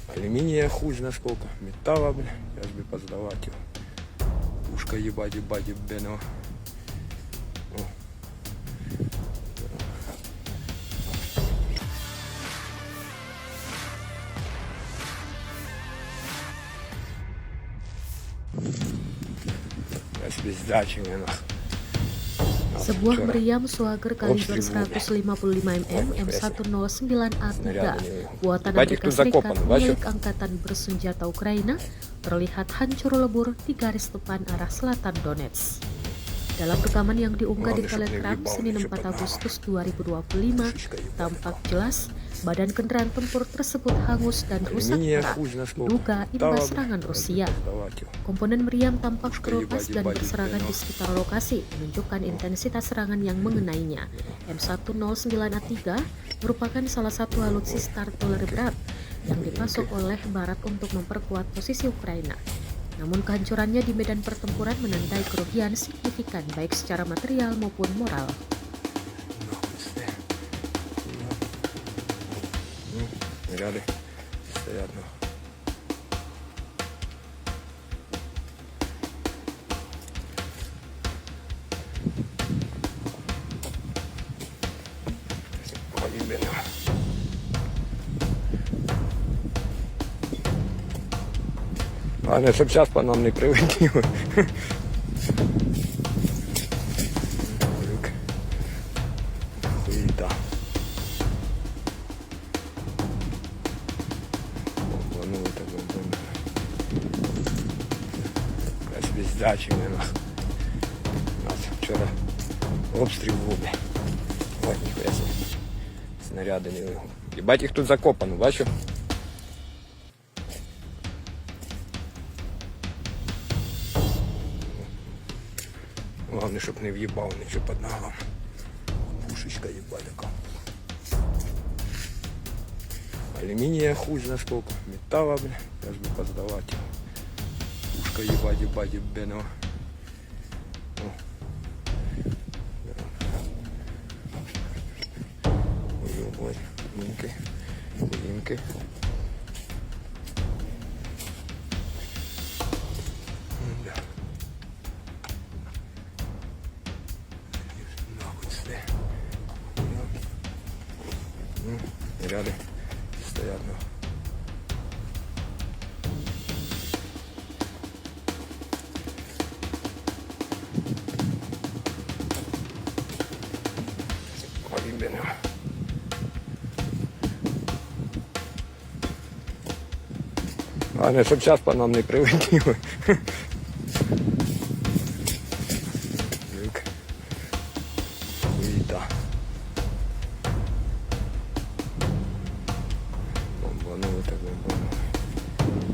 Алюминия хуй знает сколько. Металла, бля. Сейчас бы поздавать его. Пушка ебать, ебаного. О. Я себе сдачи, нахуй. Sebuah meriam Swagger kaliber 155 mm M109A3 buatan Amerika Serikat milik Angkatan Bersenjata Ukraina terlihat hancur lebur di garis depan arah selatan Donetsk. Dalam rekaman yang diunggah di Telegram Senin 4 Agustus 2025, tampak jelas badan kendaraan tempur tersebut hangus dan rusak parah, diduga imbas serangan Rusia. Komponen meriam tampak keropas dan berserangan di sekitar lokasi, menunjukkan intensitas serangan yang mengenainya. M109A3 merupakan salah satu alutsista artileri berat yang dipasok oleh Barat untuk memperkuat posisi Ukraina. Namun kehancurannya di medan pertempuran menandai kerugian signifikan baik secara material maupun moral. Главное, чтобы сейчас по нам не прилетело. Хуета. Бомбануло так бомбануло. Я себе сдачи, наверное. У нас вчера обстрел был, бля. Ой, нихуя себе. Снаряды не выгнал. Ебать, их тут закопано, бачу? Главное, чтоб не въебал ничего под ногам. Пушечка ебать такая. Алюминия хуй знает сколько. Металла, бля. Сейчас бы поздавать его. Пушка ебать, ебаного. Ой, Минки. Ряды стоят. Главное, чтобы сейчас по нам не прилетело. Хуета.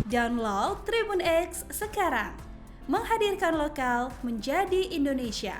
Download Tribun X sekarang, menghadirkan lokal menjadi Indonesia.